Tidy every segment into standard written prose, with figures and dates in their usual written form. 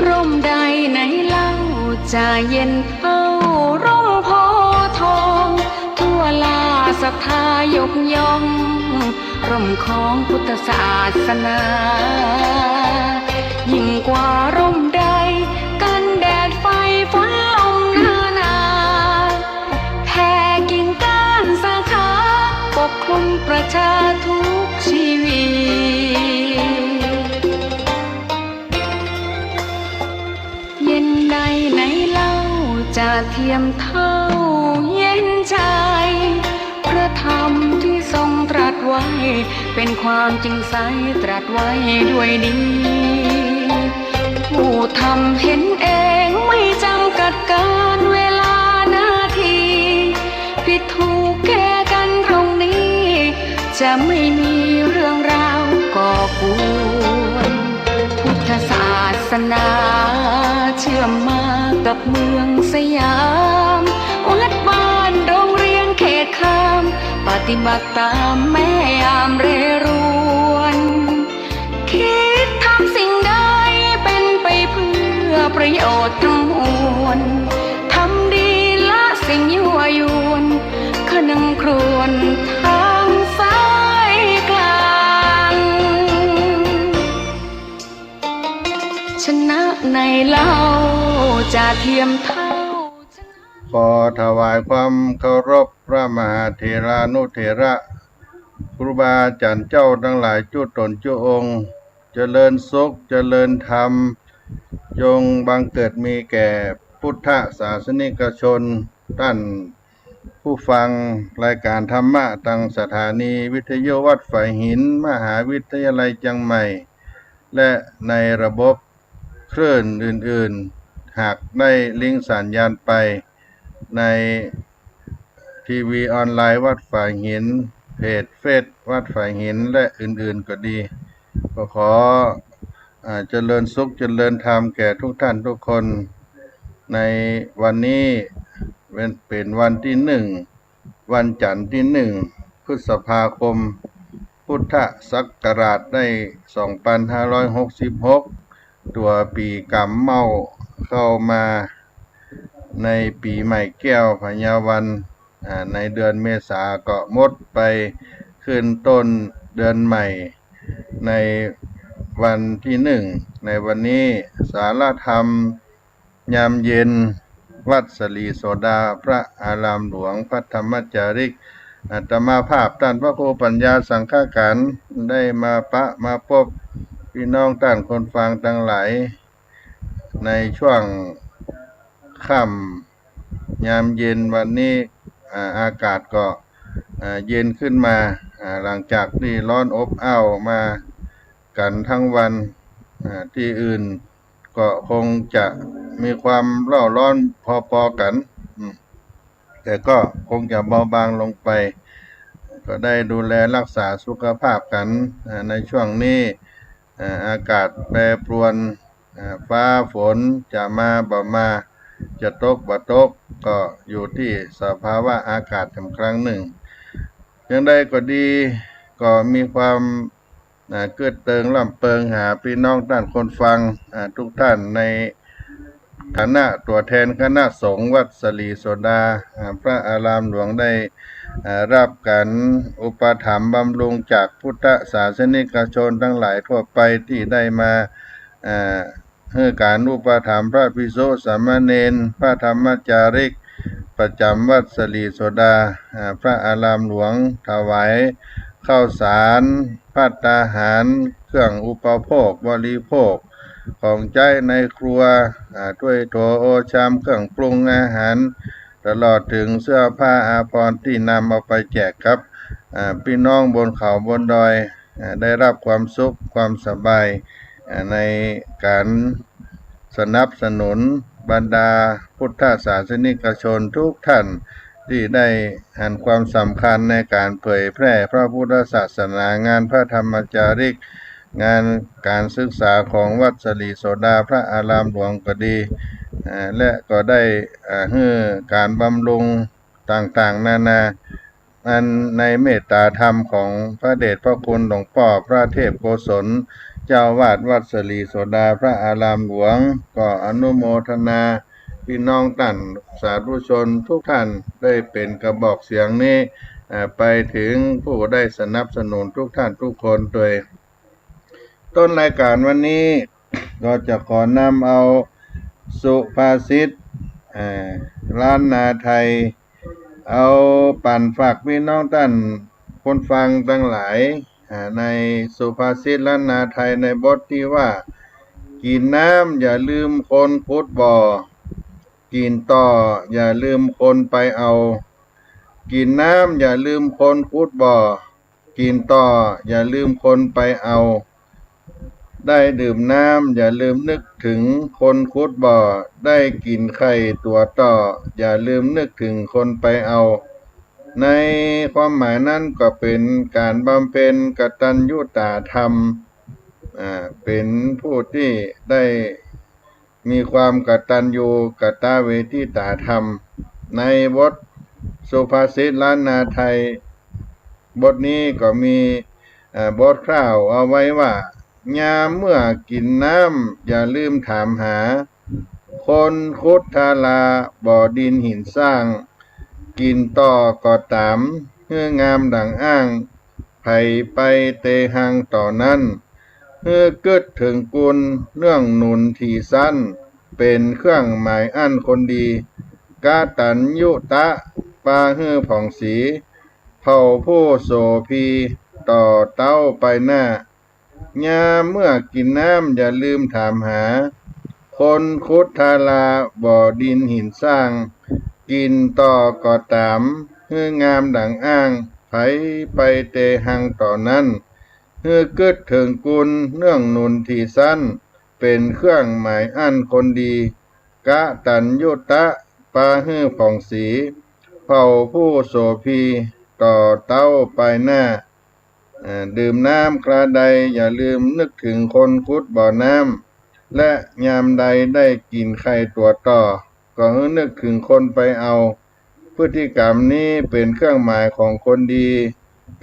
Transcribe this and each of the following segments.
ร่มใดไหนเล่าจะเย็นเท่าร่มโพธิ์ทองทั่วลาศรัทธายกย่องร่มของพุทธศาสนายิ่งกว่าร่มใดกันแดดไฟฝนลมหน้าหนาแผ่กิ่งก้านสาขาปกคลุมประชาทุกชีวิตเย็นใดไหนเล่าจะเทียมเท่าเย็นใจพระธรรมที่ทรงตรัสไว้เป็นความจริงใสตรัสไว้ด้วยดีผู้ทำเห็นเองไม่จำกัดการเวลานาทีผิดถูกแก้กันตรงนี้จะไม่มีเรื่องราวก่อกวนพุทธศาสนาเชื่อมมากับเมืองสยามวัดบ้านโรงเรียนเขตข้ามปฏิบัติตามแม่ยามเรรวนคิดทำสิ่งใดเป็นไปเพื่อประโยชน์ทั้งมวลทำดีละสิ่งยั่วย เล่าจะเทียมเท่าขอถวายความเคารพพระมหาเถรานุเถระครูบาอาจารย์เจ้าทั้งหลายจุตนจุองค์เจริญสุขเจริญธรรมจงบังเกิดมีแก่พุทธศาสนิกชนท่านผู้ฟังรายการธรรมะทางสถานีวิทยุวัดฝายหินมหาวิทยาลัยเชียงใหม่และในระบบคลื่นอื่นๆหากได้ลิงก์สัญญาณไปในทีวีออนไลน์วัดฝายหินเพจเฟซวัดฝายหินและอื่นๆก็ดีก็ขอเจริญสุขเจริญธรรมแก่ทุกท่านทุกคนในวันนี้เป็นวันที่1วันจันทร์ที่1พฤษภาคมพุทธศักราชได้2566ตัวปีกำเมาเข้ามาในปีใหม่แก้วพญาวันในเดือนเมษาก็หมดไปขึ้นต้นเดือนใหม่ในวันที่1ในวันนี้ศาลธรรมยามเย็นวัดสลีโสดาพระอารามหลวงพระธรรมจาริกอาตมาภาพท่านพระครูปัญญาสังฆการได้มาพบพี่น้องท่านคนฟังทั้งหลายในช่วงค่ำยามเย็นวันนี้อากาศก็เย็นขึ้นมาหลังจากที่ร้อนอบอ้าวมากันทั้งวันที่อื่นก็คงจะมีความเร่าร้อนพอๆกันแต่ก็คงจะเบาบางลงไปก็ได้ดูแลรักษาสุขภาพกันในช่วงนี้อากาศแปรปรวนฟ้าฝนจะมาบ่มาจะตกบ่ตกก็อยู่ที่สภาวะอากาศครั้งหนึ่งอย่างใดก็ดีก็มีความเกิดเติงล่ำเปิงหาพี่น้องท่านคนฟังทุกท่านในฐานะตัวแทนคณะสงฆ์วัดสลีโสดาพระอารามหลวงได้รับการอุปถัมภ์บำรุงจากพุทธศาสนิกชนทั้งหลายทั่วไปที่ได้มาให้การอุปถัมภ์พระภิกษุสามเณรพระธรรมจาริกประจำวัดสลีโสดาพระอารามหลวงถวายข้าวสารภัตตาหารเครื่องอุปโภคบริโภคของใช้ในครัวถ้วยโถโอชามเครื่องปรุงอาหารตลอดถึงเสื้อผ้าอาภรณ์ที่นำเอาไปแจกครับพี่น้องบนเขาบนดอยได้รับความสุขความสบายในการสนับสนุนบรรดาพุทธศาสนิกชนทุกท่านที่ได้หันความสำคัญในการเผยแพร่พระพุทธศาสนางานพระธรรมจาริกงานการศึกษาของวัดสลีโสดาพระอารามหลวงก็ดีและก็ได้ให้การบำรุงต่างๆนานาอันในเมตตาธรรมของพระเดชพระคุณหลวงพ่อพระเทพโกศลเจ้าวาดวัดสลีโสดาพระอารามหลวงก็อนุโมทนาพี่น้องท่านสาธุชนทุกท่านได้เป็นกระบอกเสียงนี้ไปถึงผู้ได้สนับสนุนทุกท่านทุกคนโดยต้นรายการวันนี้ก็จะขอนำเอาสุภาษิตล้านนาไทยเอาปั่นฝากพี่น้องท่านคนฟังทั้งหลายในสุภาษิตล้านนาไทยในบทที่ว่ากินน้ำอย่าลืมคนขุดบ่อกินต่ออย่าลืมคนไปเอากินน้ำอย่าลืมคนขุดบ่อกินต่ออย่าลืมคนไปเอาได้ดื่มน้ำอย่าลืมนึกถึงคนขุดบ่อได้กินไข่ตัวต่ออย่าลืมนึกถึงคนไปเอาในความหมายนั้นก็เป็นการบำเพ็ญกตัญญูตธรรมเป็นผู้ที่ได้มีความกตัญญูกตเวทิตาธรรมในบทสุภาษิตล้านนาไทยบทนี้ก็มีบทคร่าวเอาไว้ว่ายามเมื่อกินน้ำอย่าลืมถามหาคนคุดทาลาบ่อดินหินสร้างกินต่อก็ตามเพื่องามดังอ้างไผไปเตหังต่อนั้นเพื่อเกิดถึงกุลเนื่องหนุนที่สั้น เป็นเครื่องหมายอันคนดีกตัญญูตะปาฮือผ่องสีเผ่าผู้โสภีต่อเต้าไปหน้ายามเมื่อกินน้ำอย่าลืมถามหาคนคุดทาราบ่อดินหินสร้างกินต่อก็ตามฮืองามดังอ้างไผไปเตหังต่อนั้นฮือกึดถึงกุลเนื่องนุนที่สั้นเป็นเครื่องหมายอันคนดีกะตัญญูตะปาฮือผ่องสีเผ่าผู้โสภีต่อเต้าไปหน้าดื่มน้ำกระใดอย่าลืมนึกถึงคนคุดบ่อน้ำและยามใดได้กินไข่ตัวต่อก็ให้นึกถึงคนไปเอาพฤติกรรมนี้เป็นเครื่องหมายของคนดี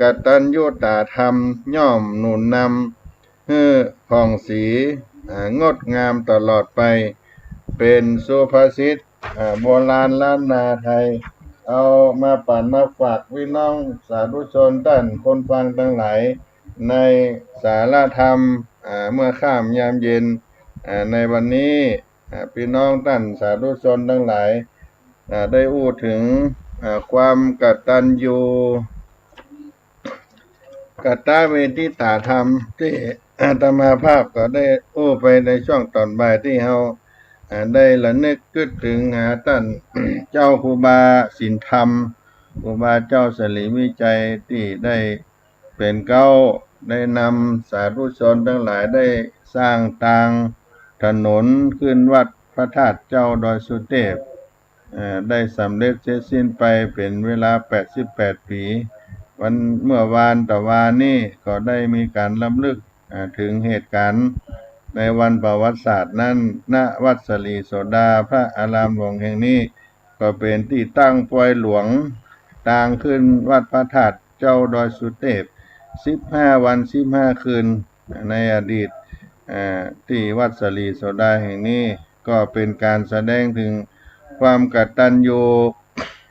กตัญญูตาธรรมย่อมหนุนนำให้ผ่องสีงดงามตลอดไปเป็นสุภาษิตโบราณล้านนาไทยเอามาปั่นมาฝากพี่น้องสาธุชนท่านคนฟังทั้งหลายในสาระธรรมเมื่อค่ำยามเย็นในวันนี้พี่น้องท่านสาธุชนทั้งหลายได้อู้ถึงความกตัญญูกตเวทิตาธรรมที่อาตมาภาพก็ได้อู้ไปในช่วงตอนบ่ายที่เฮาได้ระลึกคิดถึงหาท่าน เจ้าครูบาสินธรรมครูบาเจ้าสลีวิจัยที่ได้เป็นเก้าได้นำสาธุชนทั้งหลายได้สร้างทางถนนขึ้นวัดพระธาตุเจ้าดอยสุเทพได้สำเร็จเสร็จสิ้นไปเป็นเวลา88 ปีวันเมื่อวานต่อวานนี้ก็ได้มีการรำลึกถึงเหตุการณ์ในวันประวัติศาสตร์นั้นณวัดสลีโสดาพระอารามหลวงแห่งนี้ก็เป็นที่ตั้งปล่อยหลวงทางขึ้นวัดพระธาตุเจ้าดอยสุเทพ15 วัน15 คืนในอดีตที่วัดสลีโสดาแห่งนี้ก็เป็นการแสดงถึงความกตัญญู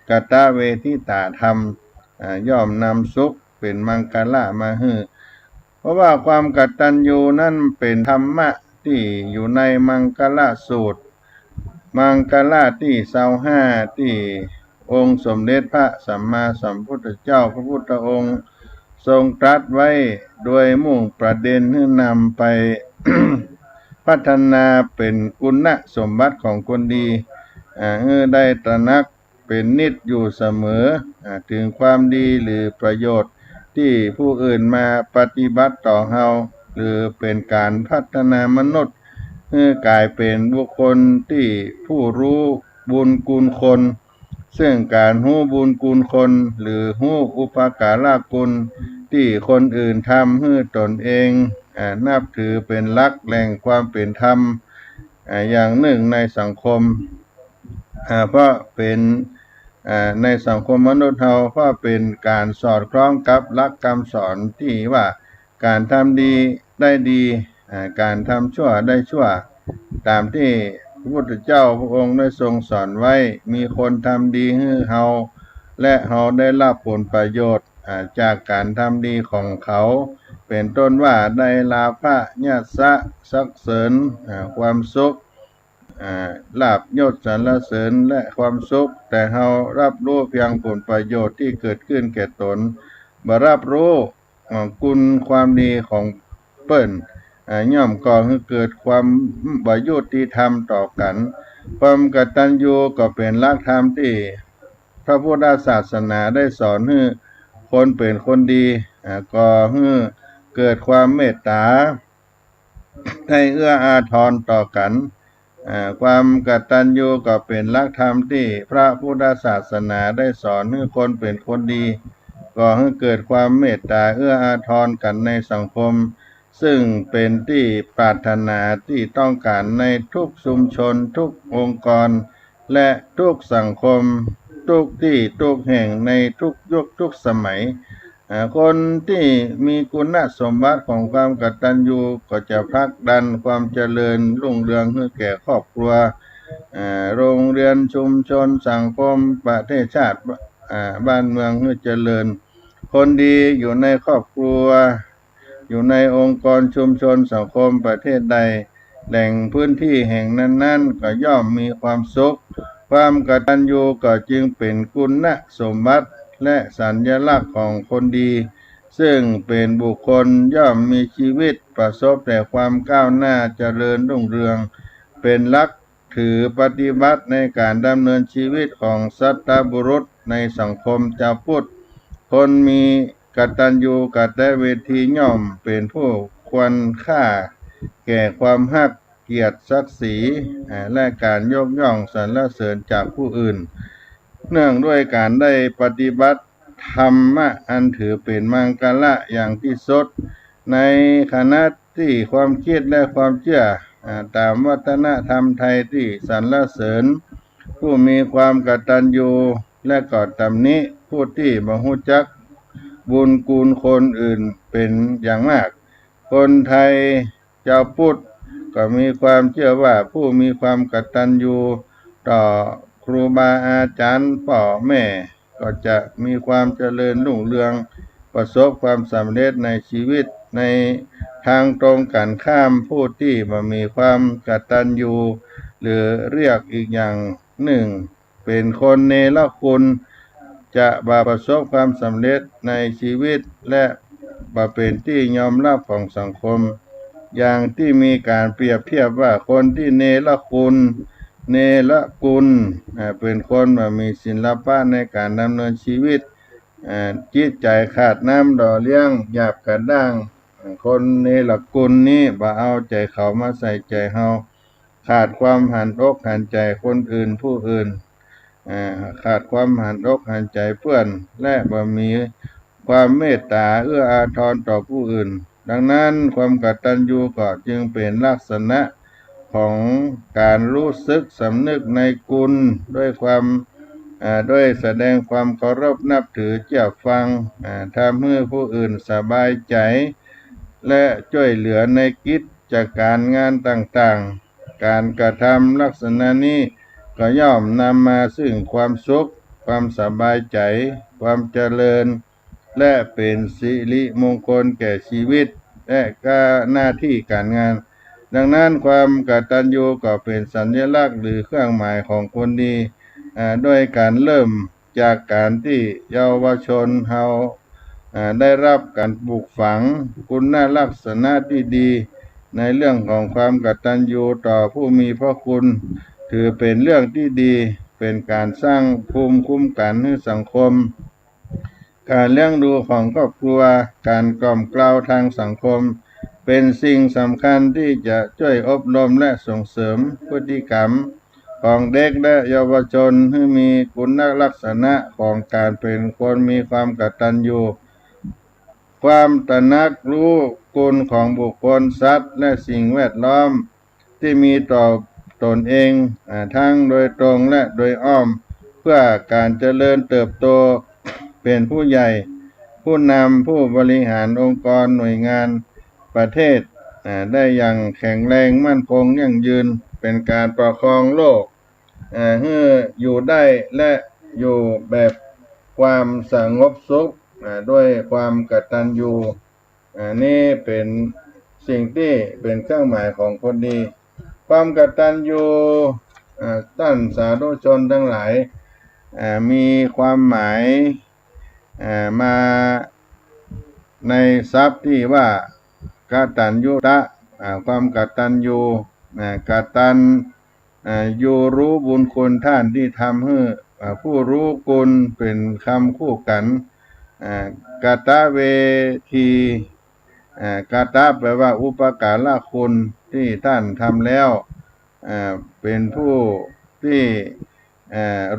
กตเวทิตาธรรมย่อมนำสุขเป็นมังคละมาให้เพราะว่าความกตัญญูนั่นเป็นธรรมะที่อยู่ในมังคละสูตรมังคละที่25ที่องค์สมเด็จพระสัมมาสัมพุทธเจ้าพระพุทธองค์ทรงตรัสไว้โดยมุ่งประเด็นให้นำไป พัฒนาเป็นคุณสมบัติของคนดีให้ได้ตระหนักเป็นนิจอยู่เสมอถึงความดีหรือประโยชน์ที่ผู้อื่นมาปฏิบัติต่อเฮาหรือเป็นการพัฒนามนุษย์ให้กลายเป็นบุคคลที่ผู้รู้บุญคุณคนซึ่งการรู้บุญคุณคนหรือรู้อุปการะคุณที่คนอื่นทำให้ตนเองนับถือเป็นหลักแหล่งความเป็นธรรมอย่างหนึ่งในสังคมเพราะเป็นในสังคมมนุษย์เราเพราะเป็นการสอดคล้องกับหลักคำสอนที่ว่าการทำดีได้ดีการทำชั่วได้ชั่วตามที่พระพุทธเจ้าพระองค์ได้ทรงสอนไว้มีคนทำดีให้เฮาและเฮาได้รับผลประโยชน์จากการทำดีของเขาเป็นต้นว่าได้ลาภะญาสะสักเสริญความสุขลาภยศสรรเสริญและความสุขแต่เฮารับรู้เพียงผลประโยชน์ที่เกิดขึ้นแก่ตนบ่รับรู้คุณความดีของเปิ้นย่อมก่อให้เกิดความบ่ยุติธรรมต่อกันความกตัญญูก็เป็นหลักธรรมที่พระพุทธศาสนาได้สอนให้คนเป็นคนดีก่อให้เกิดความเมตตาให้เอื้ออาทรต่อกันความกตัญญูก็เป็นหลักธรรมที่พระพุทธศาสนาได้สอนให้คนเป็นคนดีก่อให้เกิดความเมตตาเอื้ออาทรกันในสังคมซึ่งเป็นที่ปรารถนาที่ต้องการในทุกชุมชนทุกองค์กรและทุกสังคมทุกที่ทุกแห่งในทุกยุคทุกสมัยคนที่มีคุณสมบัติของความกตัญญูก็จะผลักดันความเจริญรุ่งเรืองให้แก่ครอบครัวโรงเรียนชุมชนสังคมประเทศชาติบ้านเมืองให้เจริญคนดีอยู่ในครอบครัวอยู่ในองค์กรชุมชนสังคมประเทศใด แหล่งพื้นที่แห่งนั้นๆก็ย่อมมีความสุขความกตัญญูก็จึงเป็นคุณสมบัติและสัญลักษณ์ของคนดีซึ่งเป็นบุคคลย่อมมีชีวิตประสบแต่ความก้าวหน้าเจริญรุ่งเรืองเป็นหลักถือปฏิบัติในการดำเนินชีวิตของสัตบุรุษในสังคมชาวพุทธคนมีกตัญญูกตเวทีย่อมเป็นผู้ควรค่าแก่ความฮักเกียรติศักดิ์ศรีและการยกย่องสรรเสริญจากผู้อื่นเนื่องด้วยการได้ปฏิบัติธรรมะอันถือเป็นมังกละอย่างที่สุดในขณะที่ความคิดและความเชื่อตามวัฒนธรรมไทยที่สรรเสริญผู้มีความกตัญญูและก็ตำหนิผู้ที่บ่รู้จักบุญคุณคนอื่นเป็นอย่างมากคนไทยชาวพุทธก็มีความเชื่อว่าผู้มีความกตัญญูต่อครูบาอาจารย์พ่อแม่ก็จะมีความเจริญรุ่งเรืองประสบความสำเร็จในชีวิตในทางตรงกันข้ามผู้ที่บ่มีความกตัญญูหรือเรียกอีกอย่างหนึ่งเป็นคนเนรคุณจะประสบความสำเร็จในชีวิตและเป็นที่ยอมรับของสังคมอย่างที่มีการเปรียบเทียบว่าคนที่เนรคุณเป็นคนมีศิลปะในการดำเนินชีวิตจิตใจขาดน้ำด่อเลี้ยงหยาบกระด้างคนเนรคุณนี้บ่เอาใจเขามาใส่ใจเฮาขาดความหันอกหันใจคนอื่นผู้อื่นขาดความหันอกหันใจเพื่อนและบ่มีความเมตตาเอื้ออาทรต่อผู้อื่นดังนั้นความกตัญญูก็จึงเป็นลักษณะของการรู้สึกสำนึกในคุณด้วยแสดงความเคารพนับถือเชื่อฟังทำให้ผู้อื่นสบายใจและช่วยเหลือในกิจการงานต่างๆการกระทำลักษณะนี้ก็ย่อมนำมาซึ่งความสุขความสบายใจความเจริญและเป็นสิริมงคลแก่ชีวิตและหน้าที่การงานดังนั้นความกตัญญูก็เป็นสัญลักษณ์หรือเครื่องหมายของคนดีด้วยการเริ่มจากการที่เยาวชนเฮาได้รับการปลูกฝังคุณลักษณะที่ดีในเรื่องของความกตัญญูต่อผู้มีพระคุณถือเป็นเรื่องที่ดีเป็นการสร้างภูมิคุ้มกันให้สังคมการเลี้ยงดูของครอบครัวการกล่อมเกลาทางสังคมเป็นสิ่งสำคัญที่จะช่วยอบรมและส่งเสริมพฤติกรรมของเด็กและเยาวชนให้มีคุณลักษณะของการเป็นคนมีความกตัญญูความตระหนักรู้คุณของบุคคลสัตว์และสิ่งแวดล้อมที่มีต่อตนเองทั้งโดยตรงและโดยอ้อมเพื่อการเจริญเติบโตเป็นผู้ใหญ่ผู้นำผู้บริหารองค์กรหน่วยงานประเทศได้อย่างแข็งแรงมั่นคงยั่งยืนเป็นการปกครองโลกให้อยู่ได้และอยู่แบบความสงบสุขด้วยความกตัญญูนี่เป็นสิ่งที่เป็นเครื่องหมายของคนดีความกตัญญูท่านสาธุชนทั้งหลายมีความหมายมาในศัพท์ที่ว่ากตัญญูตะความกตัญญูกตัญญูรู้บุญคุณท่านที่ทำให้ผู้รู้คุณเป็นคำคู่กันกตเวทีกตแปลว่าอุปการะคุณที่ท่านทำแล้วเป็นผู้ที่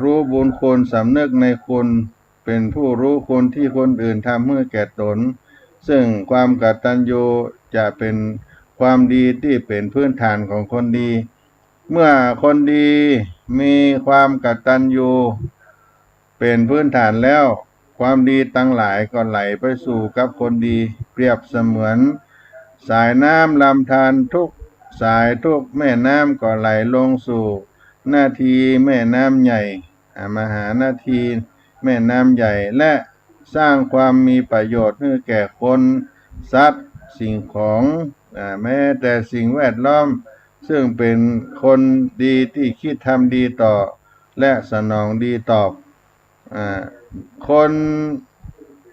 รู้บุญคุณสำนึกในคุณเป็นผู้รู้คุณที่คนอื่นทำให้แก่ตนซึ่งความกตัญญูจะเป็นความดีที่เป็นพื้นฐานของคนดีเมื่อคนดีมีความกตัญญูเป็นพื้นฐานแล้วความดีตั้งหลายก็ไหลไปสู่กับคนดีเปรียบเสมือนสายน้ำลำธารทุกสายทุกแม่น้ำก็ไหลลงสู่หน้าทีแม่น้ำใหญ่มหานาทีแม่น้ำใหญ่และสร้างความมีประโยชน์ให้แก่คนสัตว์สิ่งของแม้แต่สิ่งแวดล้อม ซึ่งเป็นคนดีที่คิดทำดีต่อและสนองดีตอบคน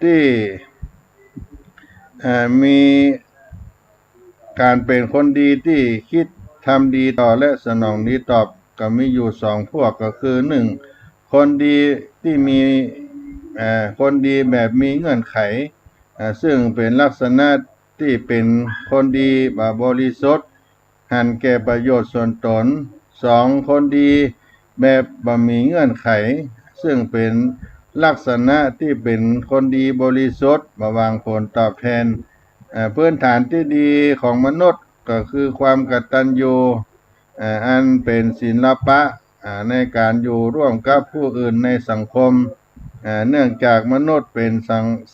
ที่มีการเป็นคนดีที่คิดทำดีต่อและสนองดีตอบก็มีอยู่สองพวกก็คือหนึ่งคนดีที่มีคนดีแบบมีเงื่อนไขซึ่งเป็นลักษณะที่เป็นคนดีบริสุทธิ์หันแก่ประโยชน์ส่วนตนสองคนดีแบบบ่มีเงื่อนไขซึ่งเป็นลักษณะที่เป็นคนดีบริสุทธิ์บ่หวังผลตอบแทนพื้นฐานที่ดีของมนุษย์ก็คือความกตัญญูอันเป็นศิลปะในการอยู่ร่วมกับผู้อื่นในสังคมเนื่องจากมนุษย์เป็น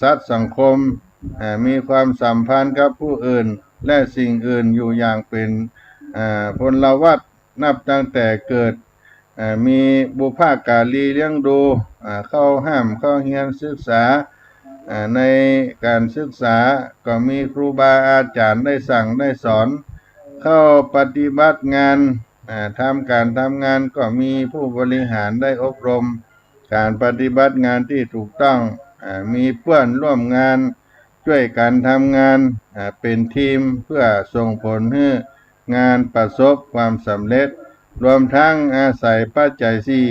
สัตว์สังคมมีความสัมพันธ์กับผู้อื่นและสิ่งอื่นอยู่อย่างเป็นพลวัตนับตั้งแต่เกิดมีบุพการีเลี้ยงดูเข้าห้ามเข้าเรียนศึกษาในการศึกษาก็มีครูบาอาจารย์ได้สั่งได้สอนเข้าปฏิบัติงานทำงานก็มีผู้บริหารได้อบรมการปฏิบัติงานที่ถูกต้องมีเพื่อนร่วมงานช่วยกันทำงานเป็นทีมเพื่อส่งผลให้งานประสบความสำเร็จรวมทั้งอาศัยปัจจัยสี่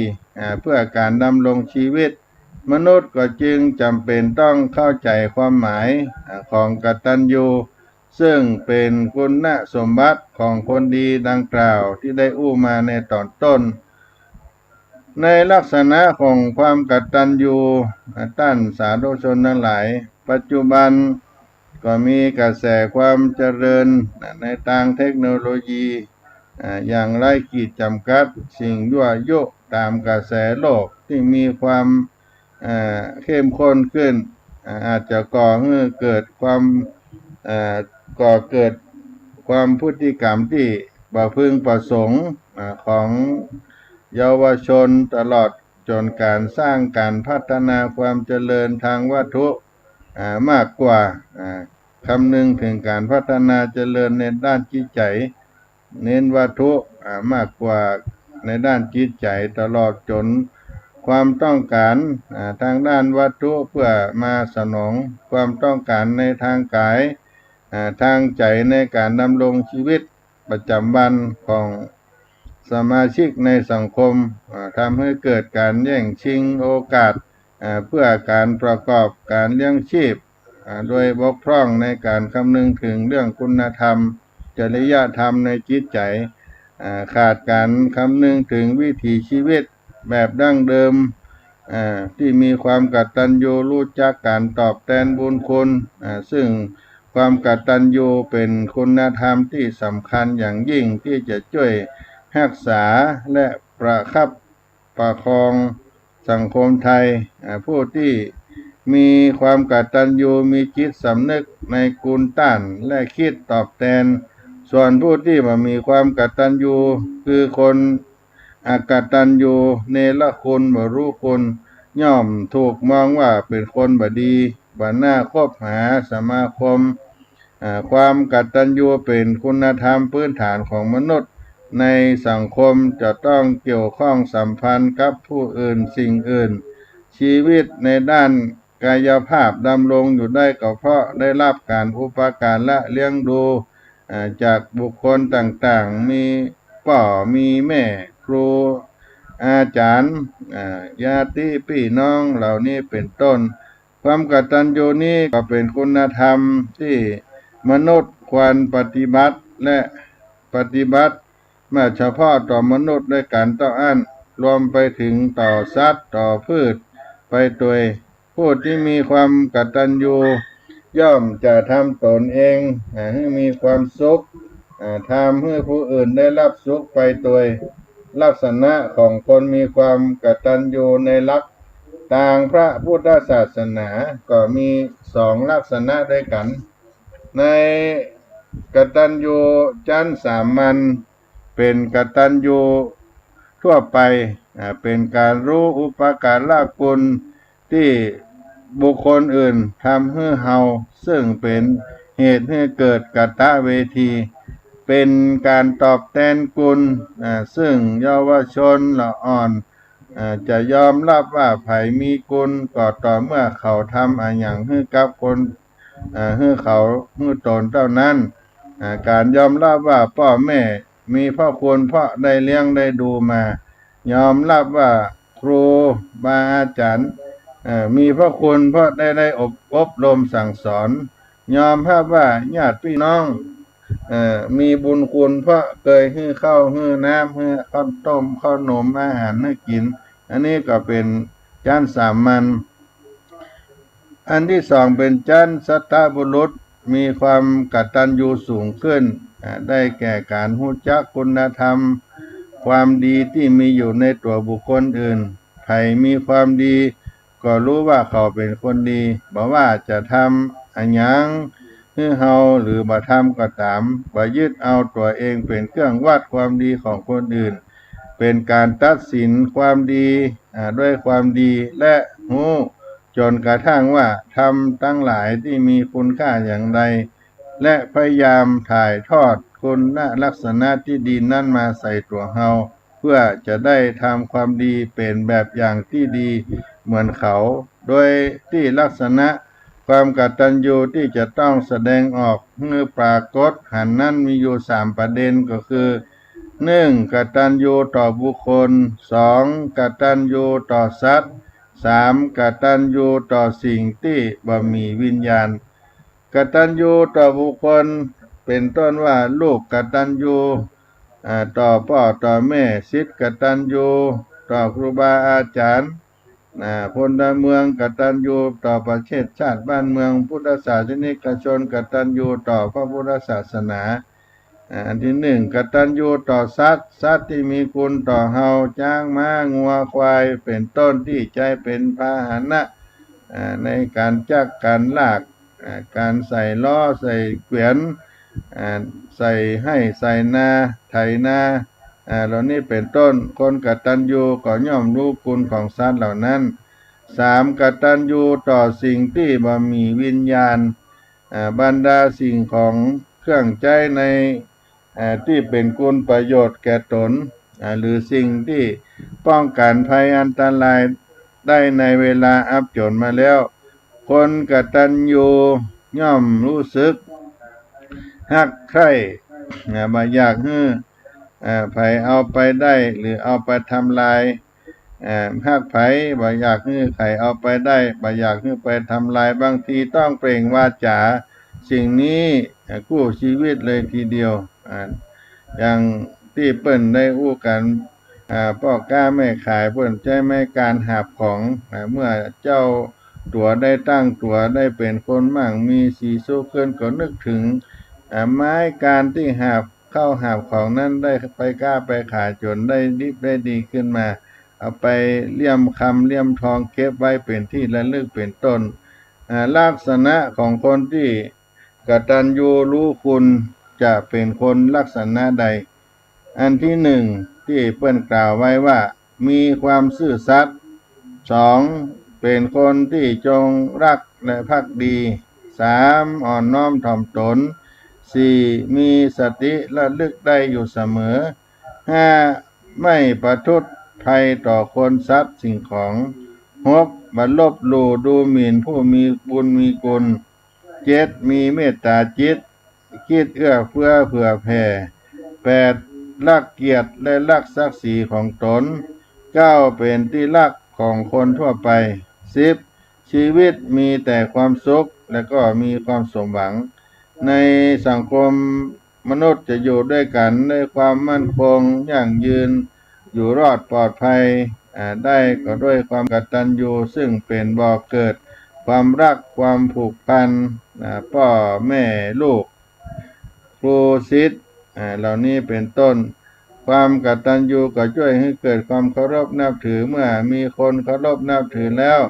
เพื่อการดำรงชีวิตมนุษย์ก็จึงจำเป็นต้องเข้าใจความหมายของกตัญญูซึ่งเป็นคุณสมบัติของคนดีดังกล่าวที่ได้อู้มาในตอนต้นในลักษณะของความกตัญญูท่านสาธุชนทั้งหลายปัจจุบันก็มีกระแสความเจริญในทางเทคโนโลยีอย่างไร้ขีดจำกัดสิ่งยั่วยุตามกระแสโลกที่มีความเข้มข้นขึ้นอาจจะก่อให้เกิดความพฤติกรรมที่บ่พึงประสงค์ของเยาวชนตลอดจนการสร้างการพัฒนาความเจริญทางวัตถุมากกว่าคำนึงถึงการพัฒนาเจริญในด้านจิตใจเน้นวัตถุมากกว่าในด้านจิตใจตลอดจนความต้องการทางด้านวัตถุเพื่อมาสนองความต้องการในทางกายทางใจในการดำรงชีวิตประจำวันของสมาชิกในสังคมทำให้เกิดการแย่งชิงโอกาสเพื่อการประกอบการเลี้ยงชีพโดยบกพร่องในการคำนึงถึงเรื่องคุณธรรมจริยธรรมในจิตใจขาดการคำนึงถึงวิถีชีวิตแบบดั้งเดิมที่มีความกตัญญูรู้จักการตอบแทนบุญคุณซึ่งความกตัญญูเป็นคุณธรรมที่สำคัญอย่างยิ่งที่จะช่วยรักษาและประคับประคองสังคมไทยผู้ที่มีความกตัญญูมีจิตสำนึกในคุณต้านและคิดตอบแทนส่วนผู้ที่ไม่มีความกตัญญูคือคนอกตัญญูเนรคุณบ่รู้คุณย่อมถูกมองว่าเป็นคนบ่ดีบ่น่าคบหาสมาคมความกตัญญูเป็นคุณธรรมพื้นฐานของมนุษย์ในสังคมจะต้องเกี่ยวข้องสัมพันธ์กับผู้อื่นสิ่งอื่นชีวิตในด้านกายภาพดำรงอยู่ได้ก็เพราะได้รับการอุปการและเลี้ยงดูจากบุคคลต่างๆมีพ่อมีแม่ครูอาจารย์ญาติพี่น้องเหล่านี้เป็นต้นความกตัญญูนี้ก็เป็นคุณธรรมที่มนุษย์ควรปฏิบัติและปฏิบัติไม่เฉพาะต่อมนุษย์ด้วยการต่ออันรวมไปถึงต่อสัตว์ต่อพืชไปตัวผู้ที่มีความกตัญญูย่อมจะทำตนเองให้มีความสุขทำให้ผู้อื่นได้รับสุขไปตัวลักษณะของคนมีความกตัญญูในลักษณ์ทางพระพุทธศาสนาก็มีสองลักษณะด้วยกันในกตัญญูชั้นสามัญเป็นกตัญญูทั่วไปเป็นการรู้อุปการะคุณที่บุคคลอื่นทำให้เฮาซึ่งเป็นเหตุให้เกิดกตเวที เป็นการตอบแทนคุณซึ่งเยาวชนละอ่อนจะยอมรับว่าไผมีคุณก็ต่อเมื่อเขาทำอย่างให้กับคนให้เขาให้ตนเท่านั้นการยอมรับว่าพ่อแม่มีพระคุณเพราะได้เลี้ยงได้ดูมายอมรับว่าครูบาอาจารย์มีพระคุณเพราะได้อบรมสั่งสอนยอมรับว่าญาติพี่น้องมีบุญคุณเพราะเคยให้ข้าวให้น้ำให้ข้าวต้มข้าวนมอาหารให้กินอันนี้ก็เป็นชั้นสามัญอันที่สองเป็นชั้นสัตตบุรุษมีความกตัญญูสูงขึ้นได้แก่การรู้จักคุณธรรมความดีที่มีอยู่ในตัวบุคคลอื่นใครมีความดีก็รู้ว่าเขาเป็นคนดีบอกว่าจะทำอันยังให้เฮาหรือบ่ทำก็ตามบ่ยึดเอาตัวเองเป็นเครื่องวัดความดีของคนอื่นเป็นการตัดสินความดีด้วยความดีและรู้จนกระทั่งว่าทำทั้งหลายที่มีคุณค่าอย่างใดและพยายามถ่ายทอดคุณลักษณะที่ดีนั้นมาใส่ตัวเฮาเพื่อจะได้ทำความดีเป็นแบบอย่างที่ดีเหมือนเขาโดยที่ลักษณะความกตัญญูที่จะต้องแสดงออกเมื่อปรากฏหันนั้นมีอยู่3ประเด็นก็คือ1. กตัญญูต่อบุคคล 2. กตัญญูต่อสัตว์ 3. กตัญญูต่อสิ่งที่บ่มีวิญญาณกตัญญูต่อบุคคลเป็นต้นว่าลูกกตัญญูต่อพ่อต่อแม่ศิษย์กตัญญูต่อครูบาอาจารย์พลเมืองกตัญญูต่อประเทศชาติบ้านเมืองพุทธศาสนิกชนกตัญญูต่อพระพุทธศาสนาอันที่1กตัญญูต่อสัตว์ที่มีคุณต่อเฮาช้างม้างัวควายเป็นต้นที่ใช้เป็นพาหนะในการจักการลากการใส่ล้อใส่เกวียนใส่ให้ใส่นาไถนาเหล่านี้เป็นต้นคนกตัญญูก็ย่อมรู้คุณของสัตว์เหล่านั้น3กตัญญูต่อสิ่งที่บ่มีวิญญาณบรรดาสิ่งของเครื่องใช้ในที่เป็นคุณประโยชน์แก่ตนหรือสิ่งที่ป้องกันภัยอันตรายได้ในเวลาอับจนมาแล้วคนกตัญญูย่อมรู้สึกฮักใคร่บ่อยากให้ไผเอาไปได้หรือเอาไปทำลายฮักไผบ่อยากให้ใครเอาไปได้บ่อยากให้ไปทำลายบางทีต้องเปล่งวาจาสิ่งนี้กู้ชีวิตเลยทีเดียวอย่างที่เปิ้นได้อู้กันพ่อค้าแม่ขายเปิ้นใช้ไม้การหาบของเมื่อเจ้าตัวได้ตั้งตัวได้เป็นคนมั่งมีสีสู้ขึ้นก็นึกถึงไม้การที่หาบเข้าหาบของนั้นได้ไปกล้าไปขายจนได้ดีขึ้นมาเอาไปเลี่ยมคำเลี่ยมทองเก็บไว้เป็นที่ระลึกเป็นต้นลักษณะของคนที่กตัญญูรู้คุณจะเป็นคนลักษณะใดอันที่1ที่เปิ้นกล่าวไว้ว่ามีความซื่อสัตย์2เป็นคนที่จงรักและภักดี3อ่อนน้อมถ่อมตน4มีสติระลึกได้อยู่เสมอ5ไม่ประทุษภัยต่อคนสัตว์สิ่งของ6บ่ลบหลู่ดูหมิ่นผู้มีบุญมีคุณ7มีเมตตาจิตคิดเอื้อเฟื้อเผื่อแผ่8รักเกียรติและรักศักดิ์ศรีของตน9เป็นที่รักของคนทั่วไป10ชีวิตมีแต่ความสุขและก็มีความสมหวังในสังคมมนุษย์จะอยู่ด้วยกันด้วยความมั่นคงยั่งยืนอยู่รอดปลอดภัยได้ก็ด้วยความกตัญญูซึ่งเป็นบ่อเกิดความรักความผูกพันพ่อแม่ลูกครูศิษย์เหล่านี้เป็นต้นความกตัญญูก็ช่วยให้เกิดความเคารพนับถือเมื่อมีคนเคารพนับถือแล้ว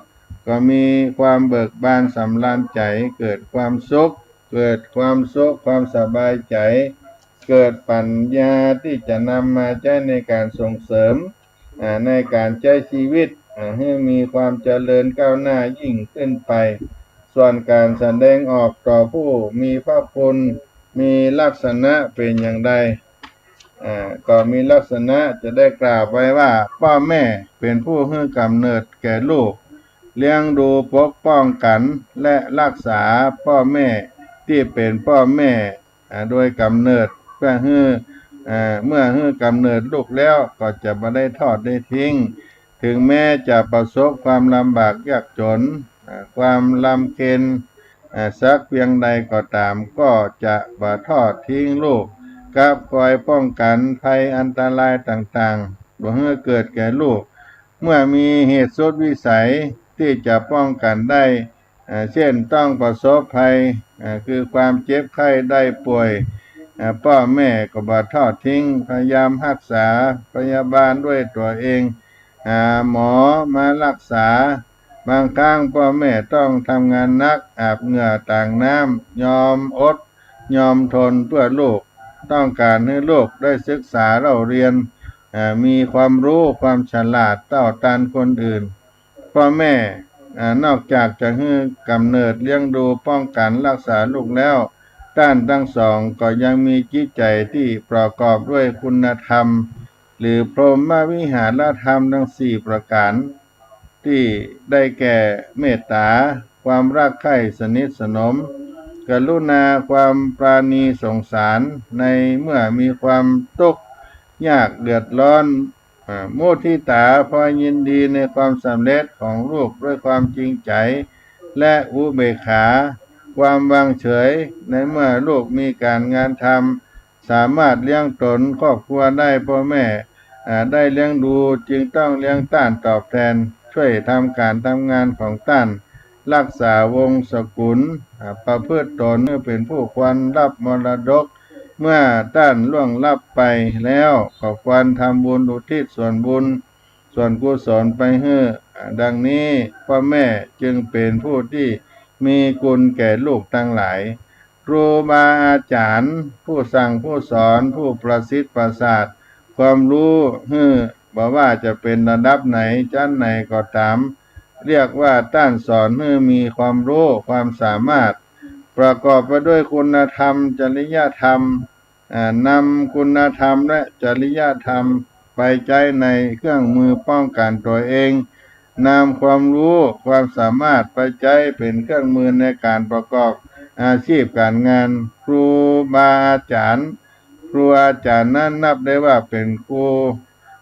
ก็มีความเบิกบานสำราญใจเกิดความสุขความสบายใจเกิดปัญญาที่จะนำมาใช้ในการส่งเสริมในการใช้ชีวิตให้มีความเจริญก้าวหน้ายิ่งขึ้นไปส่วนการแสดงออกต่อผู้มีพระคุณ มีลักษณะเป็นอย่างใดก็มีลักษณะจะได้กล่าวไว้ว่าพ่อแม่เป็นผู้ให้กำเนิดแก่ลูกเลี้ยงดูปกป้องกันและรักษาพ่อแม่ที่เป็นพ่อแม่โดยกำเนิดเพื่อให้เมื่อให้กำเนิดลูกแล้วก็จะไม่ได้ทอดได้ทิ้งถึงแม้จะประสบความลำบากยากจนความลำเค็ญสักเพียงใดก็ตามก็จะบ่ทอดทิ้งลูกกับคอยป้องกันภัยอันตรายต่างๆบ่ให้เกิดแก่ลูกเมื่อมีเหตุสุดวิสัยที่จะป้องกันได้เช่นต้องประสบภัยคือความเจ็บไข้ได้ป่วยพ่อแม่ก็บ่ทอดทิ้งพยายามรักษาพยาบาลด้วยตัวเองหมอมารักษาบางครั้งพ่อแม่ต้องทำงานหนักอาบเหงื่อต่างน้ำยอมอดยอมทนเพื่อลูกต้องการให้ลูกได้ศึกษาเราเรียนมีความรู้ความฉลาดเท่าทันคนอื่นพ่อแม่นอกจากจะให้กำเนิดเลี้ยงดูป้องกันรักษาลูกแล้วด้านทั้งสองก็ยังมีจิตใจที่ประกอบด้วยคุณธรรมหรือพรหมวิหารธรรมทั้งสี่ประการที่ได้แก่เมตตาความรักใคร่สนิทสนมกรุณาความปราณีสงสารในเมื่อมีความทุกข์ยากเดือดร้อนมุทิตาพอยินดีในความสำเร็จของลูกด้วยความจริงใจและอุเบกขาความวางเฉยในเมื่อลูกมีการงานทำสามารถเลี้ยงตนครอบครัวได้พ่อแม่ได้เลี้ยงดูจึงต้องเลี้ยงต้านตอบแทนช่วยทำการทำงานของต้านรักษาวงศกุลประพฤติตนเป็นผู้ควรรับมรดกเมื่อต้านล่วงลับไปแล้วก็ควรทำบุญอุทิศส่วนบุญส่วนกุศลไปให้ดังนี้พ่อแม่จึงเป็นผู้ที่มีคุณแก่ลูกทั้งหลายครูบาอาจารย์ผู้สั่งผู้สอนผู้ประสิทธิ์ประสาทความรู้บอกว่าจะเป็นระดับไหนชั้นไหนก็ตามเรียกว่าต้านสอนให้มีความรู้ความสามารถประกอบไปด้วยคุณธรรมจริยธรรมนำคุณธรรมและจริยธรรมไปใช้ในเครื่องมือป้องกันตัวเองนำความรู้ความสามารถไปใช้เป็นเครื่องมือในการประกอบอาชีพการงานครูบาอาจารย์ครูอาจารย์นั้นนับได้ว่าเป็นครู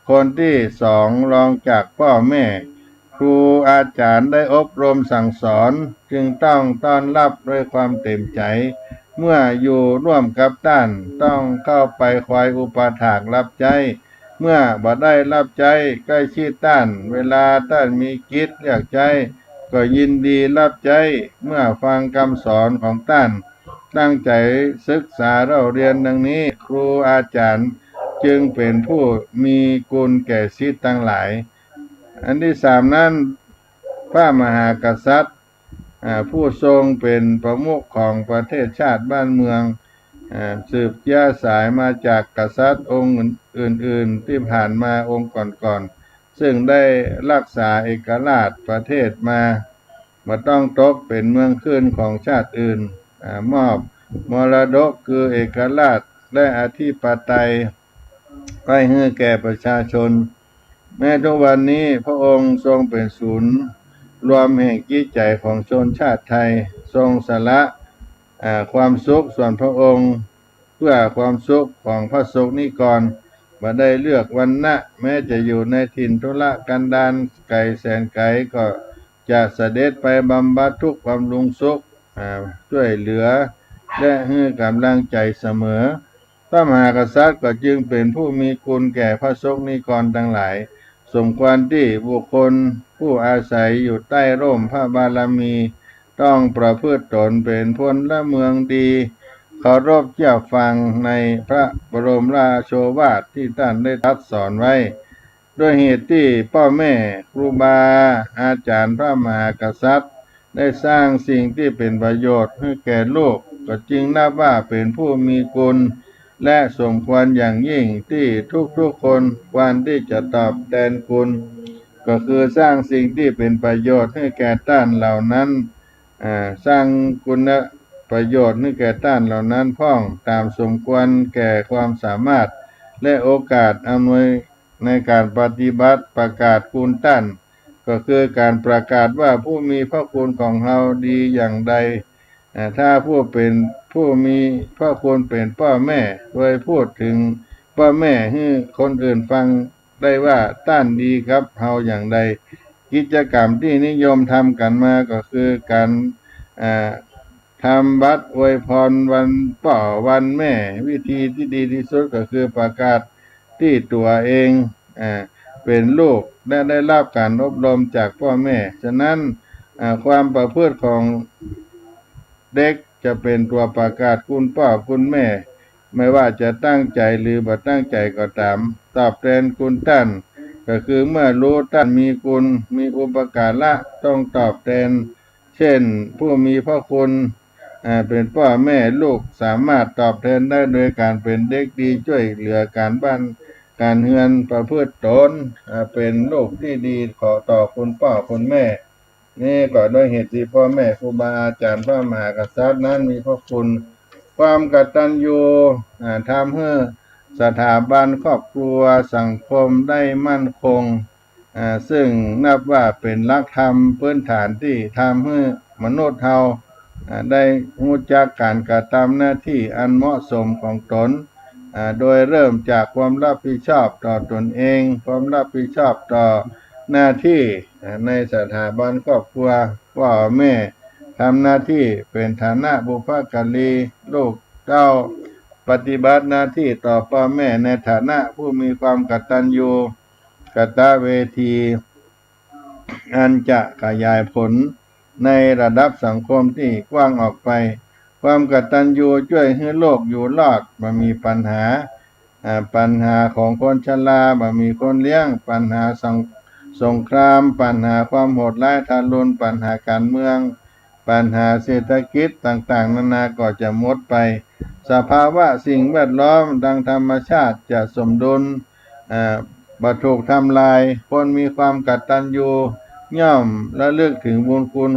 คนที่สองรองจากพ่อแม่ครูอาจารย์ได้อบรมสั่งสอนจึงต้องต้อนรับด้วยความเต็มใจเมื่ออยู่ร่วมกับท่านต้องเข้าไปคอยอุปถากรับใช้เมื่อบ่ได้รับใช้ใกล้ชิดท่านเวลาท่านมีกิจเรียกใช้ก็ยินดีรับใช้เมื่อฟังคำสอนของท่านตั้งใจศึกษาเราเรียนดังนี้ครูอาจารย์จึงเป็นผู้มีคุณแก่ศิษย์ทั้งหลายอันที่สามนั้นพระมหากษัตริย์ผู้ทรงเป็นประมุขของประเทศชาติบ้านเมืองสืบเชื้อสายมาจากกษัตริย์องค์อื่นๆที่ผ่านมาองค์ก่อนๆซึ่งได้รักษาเอกราชประเทศมาบ่ต้องตกเป็นเมืองขึ้นของชาติอื่นมอบมรดกคือเอกราชและอธิปไตยให้แก่ประชาชนแม้ทุกวันนี้พระองค์ทรงเป็นศูนย์รวมแห่งจิตใจของชนชาติไทยทรงสละความสุขส่วนพระองค์เพื่อความสุขของพระสงฆ์นิกรบ่ได้เลือกวรรณะแม้จะอยู่ในถิ่นทุรกันดารไกลแสนไกลก็จะเสด็จไปบำบัดทุกข์บำรุงสุขช่วยเหลือและให้กำลังใจเสมอพระมหากษัตริย์ก็จึงเป็นผู้มีคุณแก่พระสงฆ์นิกรทั้งหลายสมควรที่บุคคลผู้อาศัยอยู่ใต้ร่มพระบารมีต้องประพฤติตนเป็นพลเมืองดีเคารพเชื่อฟังในพระบรมราโชวาทที่ท่านได้ตรัสสอนไว้ด้วยเหตุที่พ่อแม่ครูบาอาจารย์พระมหากษัตริย์ได้สร้างสิ่งที่เป็นประโยชน์ให้แก่โลกก็จึงนับว่าเป็นผู้มีคุณและสมควรอย่างยิ่งที่ทุกๆคนควรที่จะตอบแทนคุณก็คือสร้างสิ่งที่เป็นประโยชน์ให้แก่ท่านเหล่านั้นสร้างคุณ ประโยชน์ให้แก่ท่านเหล่านั้นพ้องตามสมควรแก่ความสามารถและโอกาสอำนวยในการปฏิบัติประกาศคุณท่านก็คือการประกาศว่าผู้มีพระคุณของเราดีอย่างใดถ้าผู้มีพระคุณเป็นพ่อแม่โดยพูดถึงพ่อแม่ให้คนอื่นฟังได้ว่าท่านดีครับเราอย่างใดกิจกรรมที่นิยมทำกันมาก็คือการทำบัตรอวยพรวันพ่อวันแม่วิธีที่ดีที่สุดก็คือประกาศที่ตัวเองเป็นลูกและได้รับการอบรมจากพ่อแม่ฉะนั้นความประพฤติของเด็กจะเป็นตัวประกาศคุณพ่อคุณแม่ไม่ว่าจะตั้งใจหรือบ่ตั้งใจก็ตามตอบแทนคุณท่านก็คือเมื่อรู้ท่านมีคุณมีอุปการะต้องตอบแทนเช่นผู้มีพระคุณเป็นพ่อแม่ลูกสามารถตอบแทนได้โดยการเป็นเด็กดีช่วยเหลือการบ้านการเฮือนประพฤติตนเป็นลูกที่ดีขอต่อคุณพ่อคุณแม่นี่ก็โดยเหตุที่พ่อแม่ครูบาอาจารย์พระมหากษัตริย์นั้นมีพระคุณความกตัญญูทำให้สถาบันครอบครัวสังคมได้มั่นคงซึ่งนับว่าเป็นหลักธรรมพื้นฐานที่ทำให้มนุษย์เราได้รู้จักการกระทำหน้าที่อันเหมาะสมของตนโดยเริ่มจากความรับผิดชอบต่อตนเองความรับผิดชอบต่อหน้าที่ในสถาบันครอบครัวพ่อแม่ทำหน้าที่เป็นฐานะบุพการีลูกเต้าปฏิบัติหน้าที่ต่อพ่อแม่ในฐานะผู้มีความกตัญญูกตเวทีอันจะขยายผลในระดับสังคมที่กว้างออกไปความกตัญญูช่วยให้โลกอยู่รอดบ่มีปัญหาของคนชราบ่มีคนเลี้ยงปัญหาสงครามปัญหาความโหดร้ายทารุณปัญหาการเมืองปัญหาเศรษฐกิจต่างๆนานาก็จะหมดไปสภาวะสิ่งแวดล้อมดังธรรมชาติจะสมดุลบ่ถูกทำลายคนมีความกตัญญูย่อมระลึกถึงบุญคุณ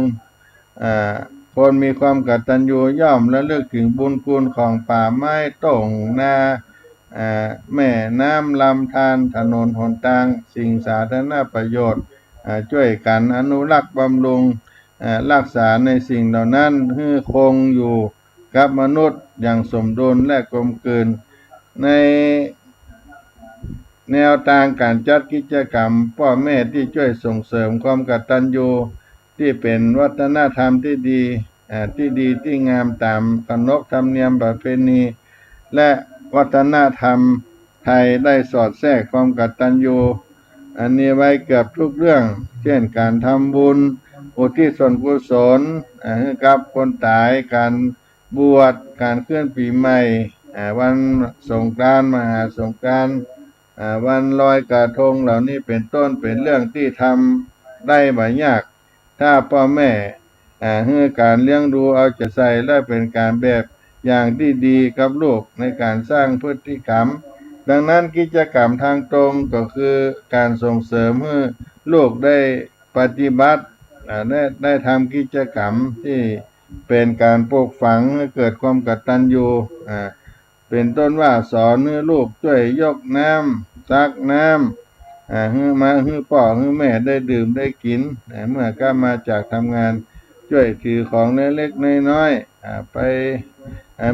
คนมีความกตัญญูย่อมระลึกถึงบุญคุณของป่าไม้ต้งนาแม่น้ำลำธารถนนหนทางสิ่งสาธารณประโยชน์ช่วยกันอนุรักษ์บำรุงรักษาในสิ่งเหล่านั้นให้คงอยู่กับมนุษย์อย่างสมดุลและกลมกลืนในแนวทางการจัดกิจกรรมพ่อแม่ที่ช่วยส่งเสริมความกตัญญูที่เป็นวัฒนธรรมที่ดีที่งามตามขนบธรรมเนียมประเพณีและวัฒนธรรมไทยได้สอดแทรกความกตัญญูอันนี้ไว้เกือบทุกเรื่องเช่นการทำบุญอุทิศส่วนกุศลให้กับคนตายการบวชการเคลื่อนปีใหม่วันสงกรานต์มหาสงกรานต์วันลอยกระทงเหล่านี้เป็นต้นเป็นเรื่องที่ทำได้ไม่ยากถ้าพ่อแม่ให้การเลี้ยงดูเอาใจใส่และเป็นการแบบอย่างที่ดีกับลูกในการสร้างพฤติกรรมดังนั้นกิจกรรมทางตรงก็คือการส่งเสริมให้ลูกได้ปฏิบัติได้ทำกิจกรรมที่เป็นการปลูกฝังให้เกิดความกตัญญูเป็นต้นว่าสอนให้ลูกช่วยยกน้ำตักน้ำให้พ่อให้แม่ได้ดื่มได้กินเมื่อกลับมาจากทำงานช่วยถือของเล็กๆน้อยๆไป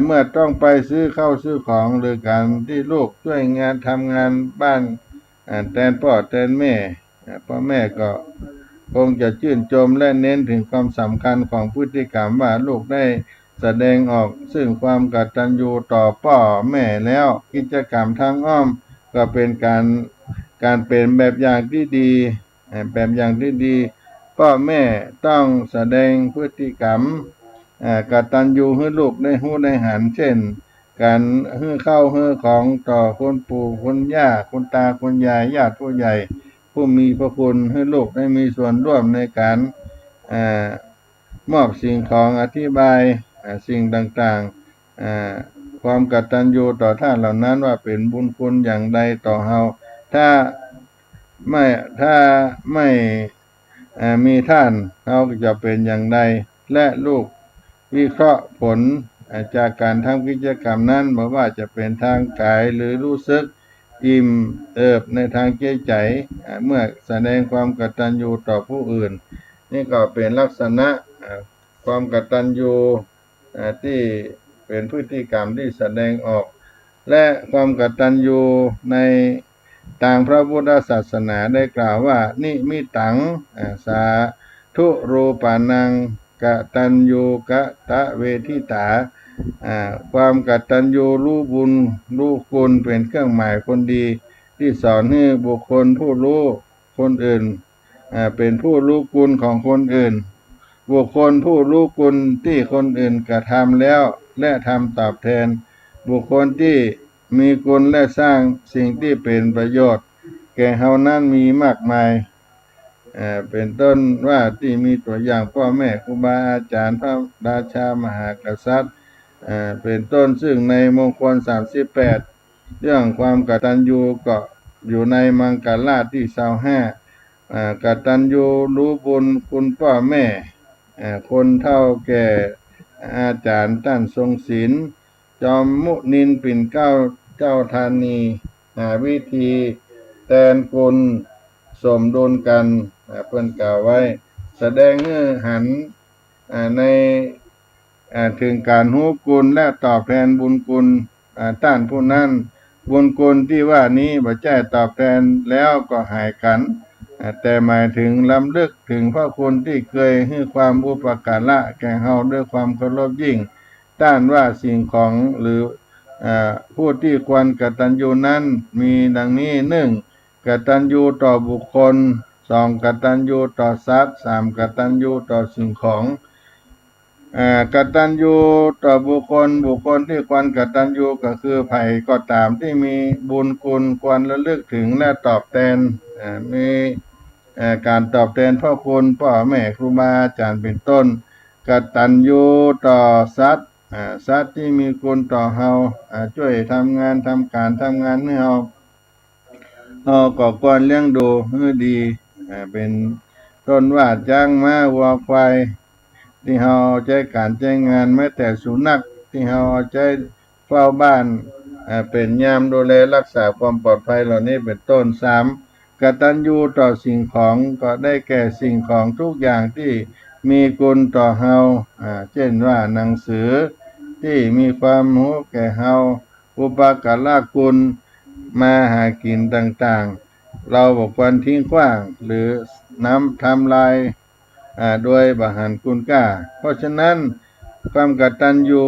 เมื่อต้องไปซื้อข้าวซื้อของหรือการที่ลูกช่วยงานทำงานบ้านแทนพ่อแทนแม่พ่อแม่ก็คงจะชื่นชมและเน้นถึงความสำคัญของพฤติกรรมว่าลูกได้แสดงออกซึ่งความกตัญญูต่อพ่อแม่แล้วกิจกรรมทางอ้อมก็เป็นการเป็นแบบอย่างที่ดีพ่อแม่ต้องแสดงพฤติกรรมกตัญญูให้ลูกได้รู้ได้หันเช่นการให้ข้าวให้ของต่อคุณปู่คุณย่าคุณตาคุณยายญาติผู้ใหญ่ผู้มีพระคุณให้ลูกได้มีส่วนร่วมในการมอบสิ่งของอธิบายสิ่งต่างๆความกตัญญูต่อท่านเหล่านั้นว่าเป็นบุญคุณอย่างใดต่อเฮาถ้าไม่มีท่านเฮาจะเป็นอย่างใดและลูก วิเคราะห์ผลจากการทำกิจกรรมนั้นไม่ว่าจะเป็นทางกายหรือรู้สึกอิ่มเอิบในทางใจใจเมื่อแสดงความกตัญญูต่อผู้อื่นนี่ก็เป็นลักษณะความกตัญญูที่เป็นพฤติกรรมที่แสดงออกและความกตัญญูในทางพระพุทธศาสนาได้กล่าวว่านิมิตังสาธุรูปานังกตัญญูกตะเวทิตาความกตัญญูรู้บุญรู้คุณเป็นเครื่องหมายคนดีที่สอนให้บุคคลผู้รู้คนอื่นเป็นผู้รู้คุณของคนอื่นบุคคลผู้รู้คุณที่คนอื่นกระทำแล้วและทำตอบแทนบุคคลที่มีคุณและสร้างสิ่งที่เป็นประโยชน์แก่เฮานั้นมีมากมายเป็นต้นว่าที่มีตัวอย่างพ่อแม่ครูบาอาจารย์พระราชามหากษัตริย์เป็นต้นซึ่งในมงคล38เรื่องความกตัญญูก็อยู่ในมังกรราชที่25กตัญญูรู้บุญคุณพ่อแม่คนเฒ่าแก่อาจารย์ท่านทรงศีลจอมมุนินปิ่นเกล้าเจ้าธานีวิธีแทนคุณสมดุลกันเพิ่นกล่าวไว้แสดงให้หันในถึงการรู้คุณและตอบแทนบุญคุณท่านผู้นั้นบุญคุณที่ว่านี้บ่ใช่ตอบแทนแล้วก็หายกันแต่หมายถึงล้ำลึกถึงพระคุณที่เคยให้ความอุปการะแก่เฮาด้วยความเคารพยิ่งต้านว่าสิ่งของหรือผู้ที่ควรกตัญญูนั้นมีดังนี้1กตัญญูต่อบุคคล2กตัญญูต่อสัตว์3กตัญญูต่อสิ่งของกตัญญูต่อบุคคลที่ควรกตัญญูก็คือไผก็ตามที่มีบุญคุณควรระลึกถึงและตอบแทนมีการตอบแทนพ่อคุณพ่อแม่ครูบาอาจารย์เป็นต้นกตัญญูต่อสัตว์สัตว์ที่มีคุณต่อเฮาช่วยทำงานให้เฮาก็ควรเลี้ยงดูให้ดีเป็นต้นว่าจ้างม้าวัวควายที่เฮาใช้การใช้งานแม้แต่สุนัขที่เฮาใช้เฝ้าบ้านเป็นยามดูแลรักษาความปลอดภัยเหล่านี้เป็นต้น3กตัญญูต่อสิ่งของก็ได้แก่สิ่งของทุกอย่างที่มีคุณต่อเฮาเช่นว่าหนังสือที่มีความรู้แก่เฮาอุปการะคุณมาหากินต่างๆเราบ่ควรทิ้งขว้างหรือน้ำทำลายโดยบ่หันคุณค่าเพราะฉะนั้นความกตัญญู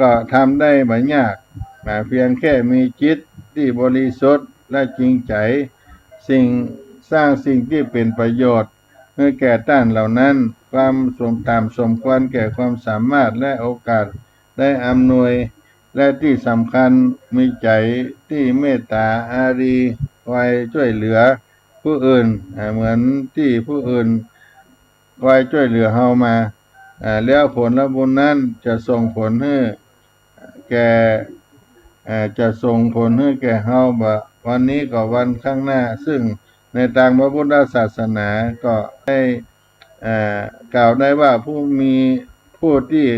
ก็ทำได้บ่ยากเพียงแค่มีจิตที่บริสุทธิ์และจริงใจสร้างสิ่งที่เป็นประโยชน์ให้แก่ท่านเหล่านั้นความสมควรแก่ความสามารถและโอกาสได้อำนวยและที่สำคัญมีใจที่เมตตาอารีคอยช่วยเหลือผู้อื่นเหมือนที่ผู้อื่นคอยช่วยเหลือเฮามาแล้วผลบุญนั้นจะส่งผลให้แก่เฮาบ่วันนี้ก็วันข้างหน้าซึ่งในทางพระพุทธศาสนาก็ได้กล่าวได้ว่าผู้ที่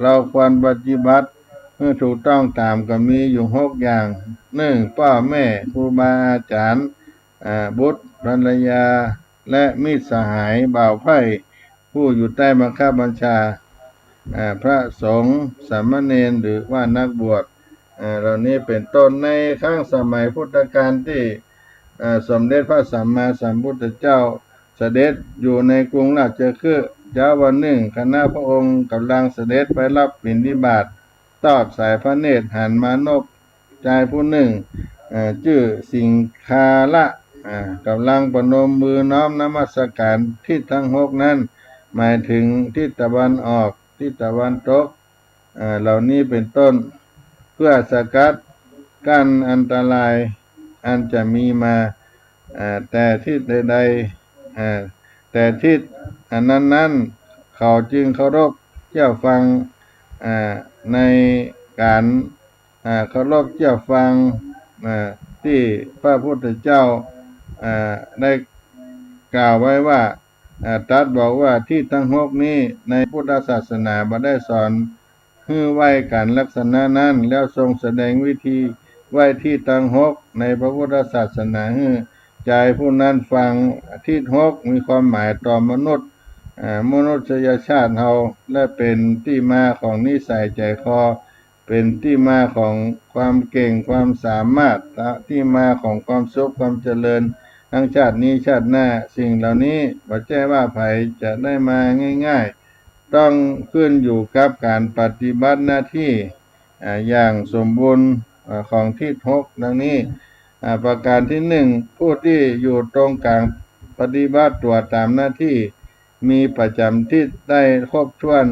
เราควรปฏิบัติเมื่อถูกต้องตามก็มีอยู่6อย่าง1พ่อแม่ครูบาอาจารย์บุตรภรรยาและมิตรสหายบ่าวไพร่ผู้อยู่ใต้บังคับบัญชาพระสงฆ์สามเณรหรือว่านักบวชเหล่านี้เป็นต้นในครั้งสมัยพุทธกาลที่สมเด็จพระสัมมาสัมพุทธเจ้าเสด็จอยู่ในกรุงราชคฤห์เช้าวันหนึ่งคณะพระองค์กำลังเสด็จไปรับบิณฑบาตทอดสายพระเนตรหันมานพชายผู้หนึ่งชื่อสิงคาละกำลังประนมมือน้อมนมัสการทิศทั้ง6นั้นหมายถึงทิศตะวันออกทิศตะวันตกเหล่านี้เป็นต้นเพื่อสกัดกั้นอันตรายอันจะมีมาแต่ทิศใดๆแต่ทิศอันนั้นเขาจึงเคารพเชื่อฟังในการเคารพเชื่อฟังที่พระพุทธเจ้าได้กล่าวไว้ว่า ตรัสบอกว่าที่ทั้งหกนี้ในพุทธศาสนาบ่ได้สอนให้ไหว้กันลักษณะนั้นแล้วทรงแสดงวิธีไหว้ที่ทั้งหกในพระพุทธศาสนาให้ใจผู้นั้นฟังที่หกมีความหมายต่อมนุษย์มนุษยชาติเฮาและเป็นที่มาของนิสัยใจคอเป็นที่มาของความเก่งความสามารถที่มาของความสุขความเจริญทั้งชาตินี้ชาติหน้าสิ่งเหล่านี้บ่ใช่ว่าไผจะได้มาง่ายๆต้องขึ้นอยู่กับการปฏิบัติหน้าที่อย่างสมบูรณ์ของที่หกดังนี้ประการที่หนึ่งผู้ที่อยู่ตรงกลางปฏิบัติตัวตามหน้าที่มีประจำทิศได้ครบถ้วน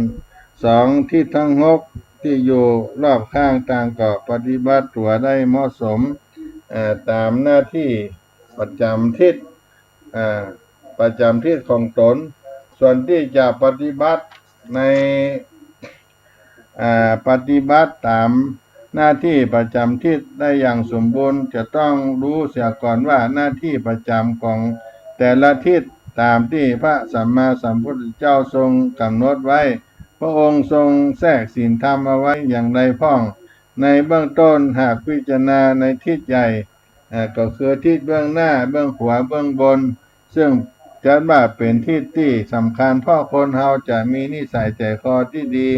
สองทิศทั้งหกที่อยู่รอบข้างต่างก็ปฏิบัติตัวได้เหมาะสมตามหน้าที่ประจำทิศประจำทิศของตนส่วนที่จะปฏิบัติในปฏิบัติตามหน้าที่ประจำทิศได้อย่างสมบูรณ์จะต้องรู้เสียก่อนว่าหน้าที่ประจำของแต่ละทิศตามที่พระสัมมาสัมพุทธเจ้าทรงกำหนดไว้พระองค์ทรงแทรกศีลธรรมเอาไว้อย่างไรพ้องในเบื้องต้นหากพิจารณาในทิศใหญ่ก็คือทิศเบื้องหน้าเบื้องขวาเบื้องบนซึ่งจัดว่าเป็นทิศที่สำคัญเพราะคนเฮาจะมีนิสัยใจคอที่ดี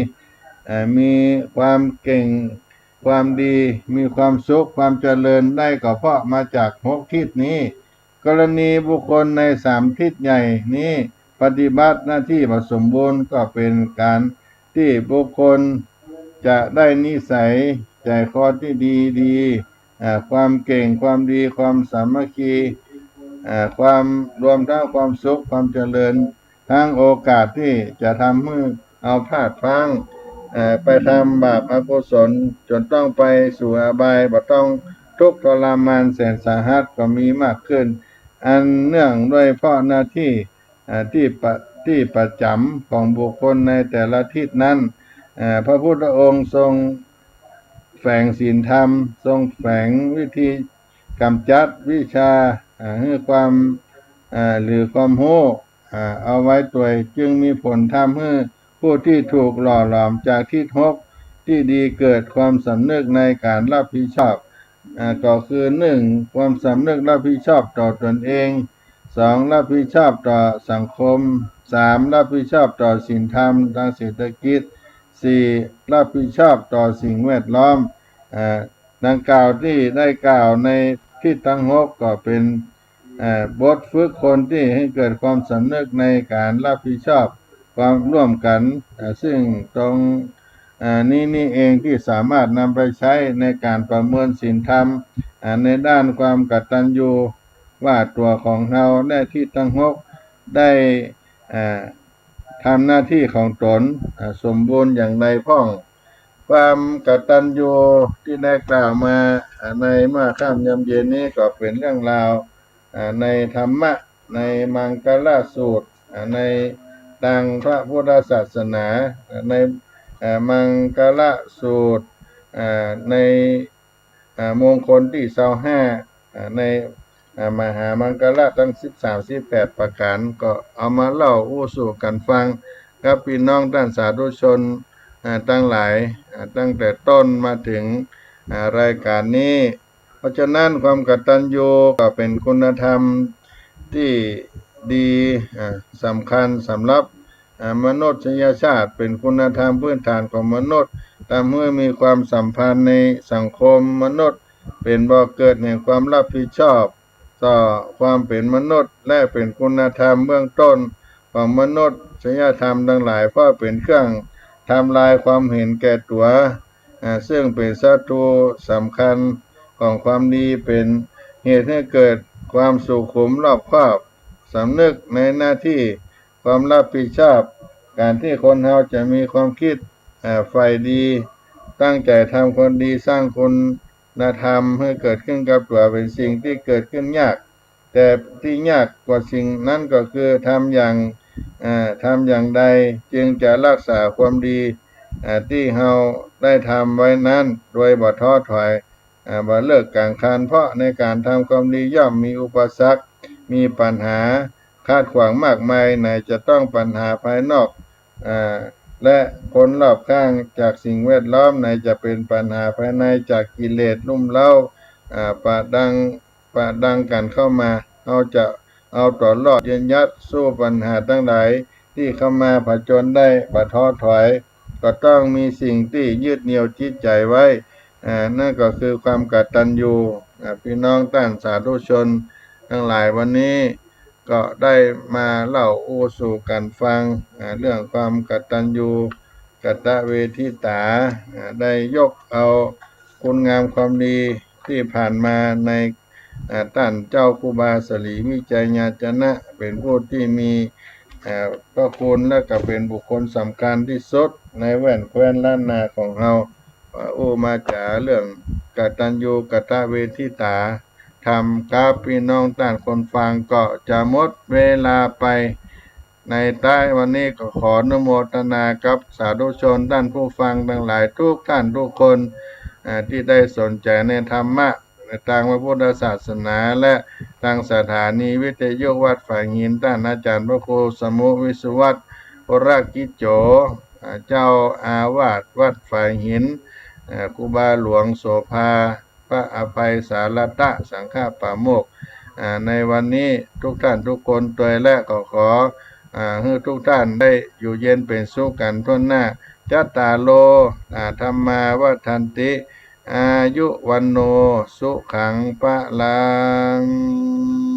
มีความเก่งความดีมีความสุขความเจริญได้ก็เพราะมาจากหกทิศนี้กรณีบุคคลในสามทิศใหญ่นี้ปฏิบัติหน้าที่บ่สมบูรณ์ก็เป็นการที่บุคคลจะได้นิสัยใจคอที่ดีความเก่งความดีความสามัคคีความรวมทั้งความสุขความเจริญทั้งโอกาสที่จะทำให้เอาพลาดพลั้งไปทำบาปอกุศลจนต้องไปสู่อบายบ่ต้องทุกข์ทรมานแสนสาหัสก็มีมากขึ้นอันเนื่องด้วยเพราะหน้าที่ที่ประจำของบุคคลในแต่ละทิศนั้นพระพุทธองค์ทรงแฝงศีลธรรมทรงแฝงวิธีกำจัดวิชาให้ความหรือความโง่เอาไว้ตัวจึงมีผลทำให้ผู้ที่ถูกหล่อหลอมจากทิศหกที่ดีเกิดความสำนึกในการรับผิดชอบก็คือหนึ่งความสำนึกรับผิดชอบต่อตนเองสองรับผิดชอบต่อสังคมสามรับผิดชอบต่อศีลธรรมทางเศรษฐกิจสี่รับผิดชอบต่อสิ่งแวดล้อมดังกล่าวที่ได้กล่าวในทิศทั้งหกก็เป็นบทฝึกคนที่ให้เกิดความสำนึกในการรับผิดชอบความร่วมกันซึ่งตรงนี้เองที่สามารถนำไปใช้ในการประเมินศีลธรรมในด้านความกตัญญูว่าตัวของเราและที่ทั้งหกได้ทำหน้าที่ของตนสมบูรณ์อย่างไรพ้องความกตัญญูที่ได้กล่าวมาในเมื่อค่ำยามเย็นนี้ก็เป็นเรื่องราวในธรรมะในมังคลสูตรในทางพระพุทธศาสนาในมังคลสูตรในมงคลที่25ในมหามังคละทั้ง13-18ประการก็เอามาเล่าสู่กันฟังกับพี่น้องท่านสาธุชนตั้งหลายตั้งแต่ต้นมาถึงรายการนี้เพราะฉะนั้นความกตัญญูก็เป็นคุณธรรมที่ดีสำคัญสำหรับมนุษยชาติเป็นคุณธรรมพื้นฐานของมนุษย์ทำให้มีความสัมพันธ์ในสังคมมนุษย์เป็นบ่อเกิดแห่งความรับผิดชอบต่อความเป็นมนุษย์และเป็นคุณธรรมเบื้องต้นของมนุษยธรรมทั้งหลายเพราะเป็นเครื่องทำลายความเห็นแก่ตัวซึ่งเป็นศัตรูสำคัญของความดีเป็นเหตุให้เกิดความสุขุมรอบคอบสำนึกในหน้าที่ความรับผิดชอบการที่คนเราจะมีความคิดฝ่ายดีตั้งใจทำคนดีสร้างคุณธรรมให้เกิดขึ้นกับตัวเป็นสิ่งที่เกิดขึ้นยากแต่ที่ยากกว่าสิ่งนั้นก็คือทำอย่างใดจึงจะรักษาความดีที่เราได้ทำไว้นั้นโดยบ่ท้อถอยบ่เลิกกลางคันเพราะในการทำความดีย่อมมีอุปสรรคมีปัญหา คาดขวางมากมายไหนจะต้องปัญหาภายนอกและคนรอบข้างจากสิ่งแวดล้อมไหนจะเป็นปัญหาภายในจากกิเลสลุ่มเล้าปะดังกันเข้ามาเอาจะเอาต่อรอดยืนยัดสู้ปัญหาทั้งหลายที่เข้ามาผจญได้บัดท้อถอยก็ต้องมีสิ่งที่ยึดเหนี่ยวจิตใจไว้นั่นก็คือความกตัญญูพี่น้องท่านสาธุชนทั้งหลายวันนี้ก็ได้มาเล่าโอสู่กันฟังเรื่องความกตัญญูกตเวทิตาได้ยกเอาคุณงามความดีที่ผ่านมาในท่านเจ้าครูบาสลีมิใจญาจนะเป็นผู้ที่มีพระคุณและก็เป็นบุคคลสำคัญที่สุดในแว่นแคว้นล้านนาของเรามาจากเรื่องกตัญญูกตเวทิตาทำกับพี่น้องท่านคนฟังก็จะหมดเวลาไปในท้ายวันนี้ก็ขออนุโมทนากับสาธุชนท่านผู้ฟังทั้งหลายทุกท่านทุกคนที่ได้สนใจในธรรมะในทางพระพุทธศาสนาและทางสถานีวิทยุวัดฝ่ายหินท่านอาจารย์พระครูสมุวิสุวัตรวรกิจโจเจ้าอาวาสวัดฝ่ายหินครูบาหลวงโสภาพระอภัยสารตะสังฆปาโมกข์ในวันนี้ทุกท่านทุกคนโดยและก็ขอให้ทุกท่านได้อยู่เย็นเป็นสุขกันทั่วหน้าจัตตาโลธรรมาวัฏันติอายุวันโนสุขังพลัง